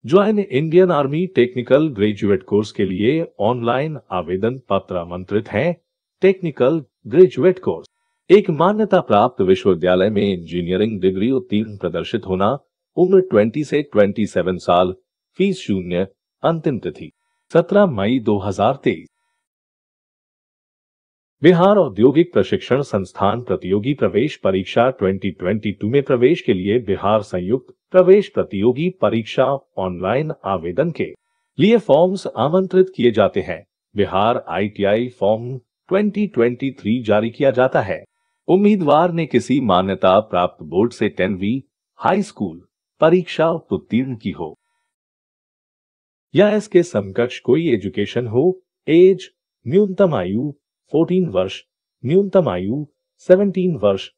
Join Indian army technical graduate course के लिए online आवेदन पत्र आमंत्रित हैं। टेक्निकल ग्रेजुएट कोर्स एक मान्यता प्राप्त विश्वविद्यालय में इंजीनियरिंग डिग्री उत्तीर्ण प्रदर्शित होना। उम्र 20 से 27 साल। फीस शून्य। अंतिम तिथि 17 मई 2023। बिहार औद्योगिक प्रशिक्षण संस्थान प्रतियोगी प्रवेश परीक्षा 2022 में प्रवेश के लिए बिहार संयुक्त प्रवेश प्रतियोगी परीक्षा ऑनलाइन आवेदन के लिए फॉर्म्स आमंत्रित किए जाते हैं। बिहार ITI फॉर्म 2023 जारी किया जाता है। उम्मीदवार ने किसी मान्यता प्राप्त बोर्ड से 10वीं हाई स्कूल परीक्षा उत्तीर्ण की हो या इसके समकक्ष कोई एजुकेशन हो। एज न्यूनतम आयु 14 वर्ष, न्यूनतम आयु 17 वर्ष।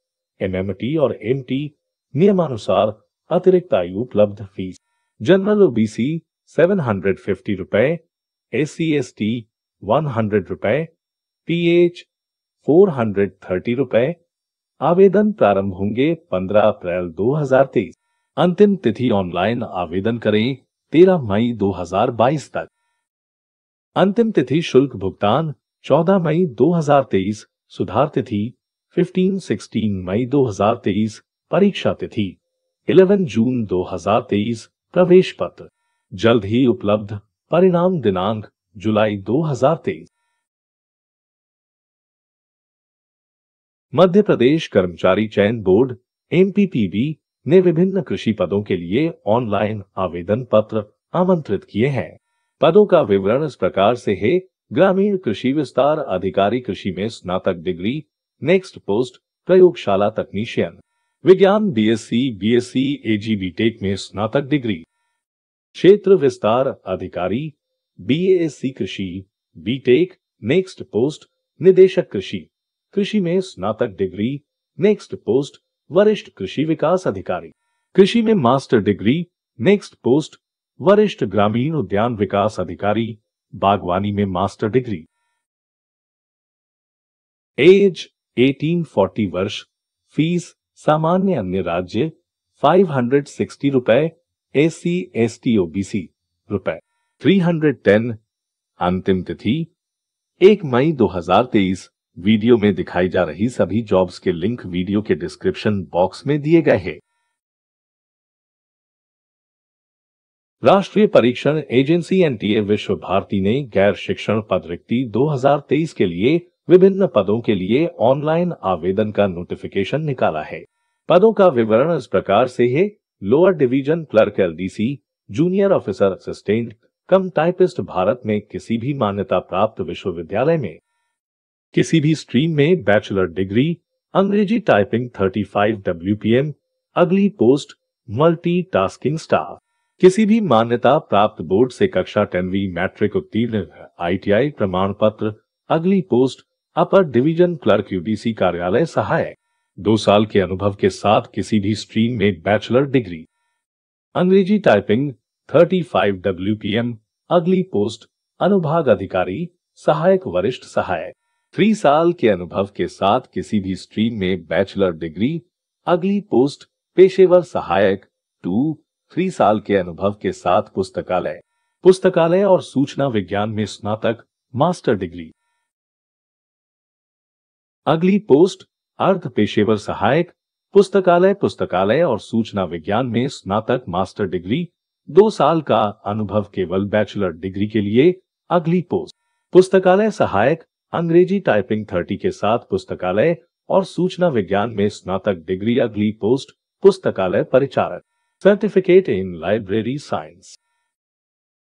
MMT और MT नियमानुसार अतिरिक्त आयु उपलब्ध। फीस जनरल OBC 750 रुपए, SC ST 100 रुपए, PH 430 रुपए। आवेदन प्रारंभ होंगे 15 अप्रैल 2023। अंतिम तिथि ऑनलाइन आवेदन करें 13 मई 2022 तक। अंतिम तिथि शुल्क भुगतान 14 मई 2023। सुधार तिथि 15-16 मई 2023। परीक्षा तिथि 11 जून 2023। प्रवेश पत्र जल्द ही उपलब्ध। परिणाम दिनांक जुलाई 2023। मध्य प्रदेश कर्मचारी चयन बोर्ड MPPB ने विभिन्न कृषि पदों के लिए ऑनलाइन आवेदन पत्र आमंत्रित किए हैं। पदों का विवरण इस प्रकार से है। ग्रामीण कृषि विस्तार अधिकारी, कृषि में स्नातक डिग्री। नेक्स्ट पोस्ट प्रयोगशाला तकनीशियन। विज्ञान BSc, BSc AG BTech में स्नातक डिग्री। क्षेत्र विस्तार अधिकारी BASc कृषि BTech। नेक्स्ट पोस्ट निदेशक कृषि, कृषि में स्नातक डिग्री। नेक्स्ट पोस्ट वरिष्ठ कृषि विकास अधिकारी, कृषि में मास्टर डिग्री। नेक्स्ट पोस्ट वरिष्ठ ग्रामीण उद्यान विकास अधिकारी, बागवानी में मास्टर डिग्री। एज 18-40 वर्ष। फीस सामान्य अन्य राज्य 560 रुपए, SC ST OBC रुपए 310। अंतिम तिथि 1 मई 2023। वीडियो में दिखाई जा रही सभी जॉब्स के लिंक वीडियो के डिस्क्रिप्शन बॉक्स में दिए गए हैं। राष्ट्रीय परीक्षण एजेंसी NTA विश्व भारती ने गैर शिक्षण पद रिक्ति 2023 के लिए विभिन्न पदों के लिए ऑनलाइन आवेदन का नोटिफिकेशन निकाला है। पदों का विवरण इस प्रकार से है। Lower division clerk LDC, junior officer assistant कम टाइपिस्ट। भारत में किसी भी मान्यता प्राप्त विश्वविद्यालय में किसी भी स्ट्रीम में बैचलर डिग्री। अंग्रेजी टाइपिंग 35 WPM। अगली पोस्ट मल्टी टास्किंग स्टाफ। किसी भी मान्यता प्राप्त बोर्ड से कक्षा 10वीं मैट्रिक उत्तीर्ण। ITI प्रमाण पत्र। अगली post upper division clerk UDC कार्यालय सहायक। 2 साल के अनुभव के साथ किसी भी स्ट्रीम में बैचलर डिग्री। अंग्रेजी टाइपिंग 35 WPM। अगली पोस्ट अनुभाग अधिकारी सहायक, वरिष्ठ सहायक। 3 साल के अनुभव के साथ किसी भी स्ट्रीम में बैचलर डिग्री। अगली पोस्ट पेशेवर सहायक 2। 3 साल के अनुभव के साथ पुस्तकालय और सूचना विज्ञान में स्नातक, मास्टर डिग्री। अगली पोस्ट अर्ध पेशेवर सहायक, पुस्तकालय और सूचना विज्ञान में स्नातक, मास्टर डिग्री। 2 साल का अनुभव केवल बैचलर डिग्री के लिए। अगली पोस्ट पुस्तकालय सहायक, अंग्रेजी टाइपिंग 30 के साथ पुस्तकालय और सूचना विज्ञान में स्नातक डिग्री। अगली पोस्ट पुस्तकालय Paricharak, certificate in library science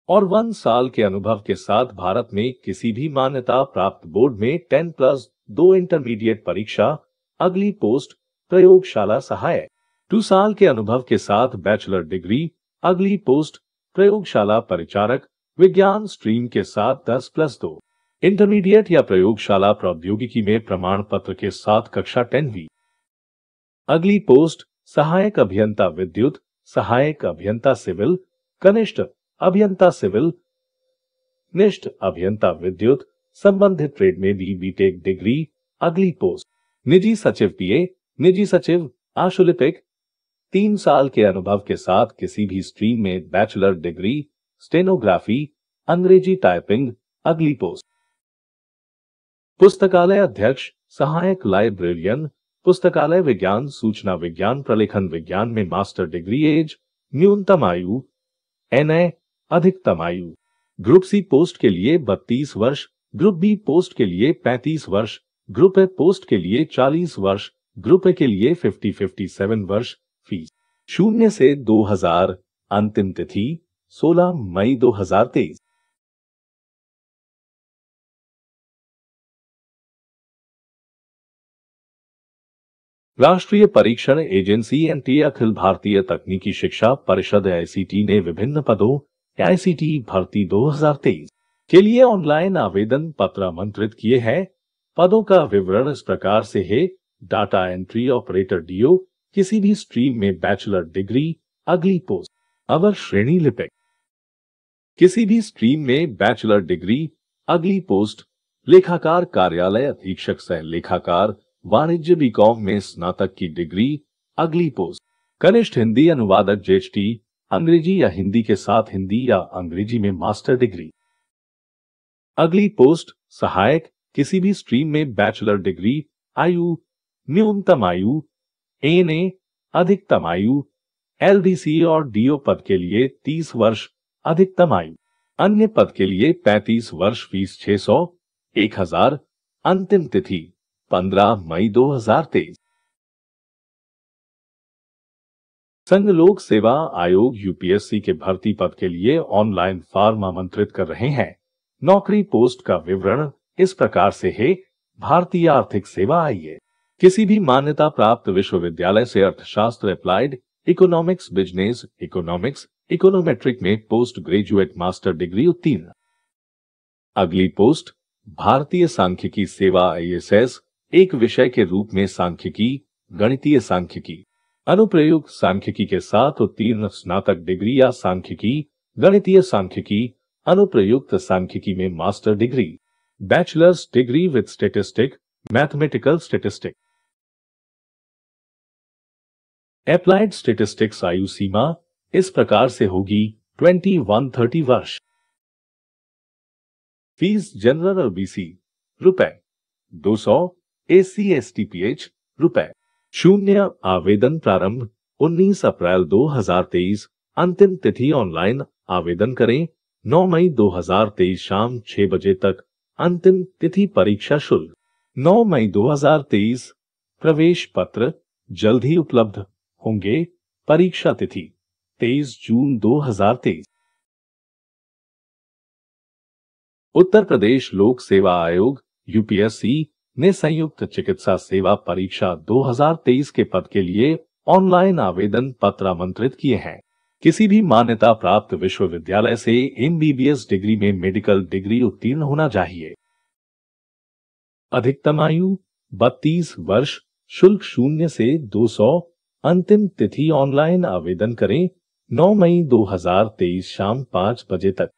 और 1 साल के अनुभव के साथ भारत में किसी भी मान्यता प्राप्त बोर्ड में 10+2 इंटरमीडिएट परीक्षा। अगली पोस्ट प्रयोगशाला सहायक, 2 साल के अनुभव के साथ बैचलर डिग्री। अगली पोस्ट प्रयोगशाला परिचारक, विज्ञान स्ट्रीम के साथ 10+2 इंटरमीडिएट या प्रयोगशाला प्रौद्योगिकी में प्रमाण पत्र के साथ कक्षा 10वीं। अगली पोस्ट सहायक अभियंता विद्युत, सहायक अभियंता सिविल, कनिष्ठ अभियंता सिविल, निष्ठ अभियंता विद्युत, संबंधित ट्रेड में BTech डिग्री। अगली पोस्ट निजी सचिव PA, निजी सचिव आशुलिपिक 3 साल के अनुभव के साथ किसी भी स्ट्रीम में बैचलर डिग्री, स्टेनोग्राफी, अंग्रेजी टाइपिंग। अगली पोस्ट पुस्तकालय अध्यक्ष, सहायक लाइब्रेरियन, पुस्तकालय विज्ञान, सूचना विज्ञान, प्रलेखन विज्ञान में मास्टर डिग्री। एज न्यूनतम आयु NA, अधिकतम आयु। ग्रुप सी पोस्ट के लिए 32 वर्ष, ग्रुप बी पोस्ट के लिए 35 वर्ष, ग्रुप ए पोस्ट के लिए 40 वर्ष, ग्रुप ए के लिए 57 वर्ष। फीस 0 से 2000। अंतिम तिथि 16 मई 2023। राष्ट्रीय परीक्षण एजेंसी NTA, अखिल भारतीय तकनीकी शिक्षा परिषद ICT ने विभिन्न पदों ICT भर्ती 2023 के लिए ऑनलाइन आवेदन पत्र आमंत्रित किए हैं। पदों का विवरण इस प्रकार से है। डाटा एंट्री ऑपरेटर DO, किसी भी स्ट्रीम में बैचलर डिग्री। अगली पोस्ट अवर श्रेणी लिपिक, किसी भी स्ट्रीम में बैचलर डिग्री। अगली पोस्ट लेखाकार कार्यालय अधीक्षक सह लेखाकार, वाणिज्य BCom में स्नातक की डिग्री। अगली पोस्ट कनिष्ठ हिंदी अनुवादक JHT, अंग्रेजी या हिंदी के साथ हिंदी या अंग्रेजी में मास्टर डिग्री। अगली पोस्ट सहायक, किसी भी स्ट्रीम में बैचलर डिग्री। आयु न्यूनतम आयु NA, अधिकतम आयु। LDC और DO पद के लिए 30 वर्ष, अधिकतम आयु। अन्य पद के लिए 35 वर्ष। फीस 600, 1000। अंतिम तिथि 15 मई 2023। संघ लोक सेवा आयोग UPSC के भर्ती पद के लिए ऑनलाइन फॉर्म आमंत्रित कर रहे हैं। नौकरी पोस्ट का विवरण इस प्रकार से है। भारतीय आर्थिक सेवा आइए, किसी भी मान्यता प्राप्त विश्वविद्यालय से अर्थशास्त्र, applied economics, business economics, econometric में पोस्ट ग्रेजुएट मास्टर डिग्री उत्तीर्ण। अगली पोस्ट भारतीय सांख्यिकी सेवा ISS, एक विषय के रूप में सांख्यिकी, गणितीय सांख्यिकी, अनुप्रयुक्त सांख्यिकी के साथ उत्तीर्ण स्नातक डिग्री या सांख्यिकी, गणितीय सांख्यिकी, अनुप्रयुक्त सांख्यिकी में master degree. Bachelors degree with statistic, mathematical statistic. Applied statistics आयु सीमा इस प्रकार से होगी 21-30 वर्ष। फीस जनरल और BC रुपए 200, SC ST PH रुपए 0। आवेदन प्रारंभ 19 अप्रैल 2023। अंतिम तिथि ऑनलाइन आवेदन करें 9 मई 2023 शाम 6 बजे तक। अंतिम तिथि परीक्षा शुल्क 9 मई 2023। प्रवेश पत्र जल्द ही उपलब्ध होंगे। परीक्षा तिथि 23 जून 2023। उत्तर प्रदेश लोक सेवा आयोग UPSC ने संयुक्त चिकित्सा सेवा परीक्षा 2023 के पद के लिए ऑनलाइन आवेदन पत्र आमंत्रित किए हैं। किसी भी मान्यता प्राप्त विश्वविद्यालय से MBBS डिग्री में मेडिकल डिग्री उत्तीर्ण होना चाहिए। अधिकतम आयु 32 वर्ष। शुल्क 0 से 200। अंतिम तिथि ऑनलाइन आवेदन करें 9 मई 2023 शाम 5 बजे तक।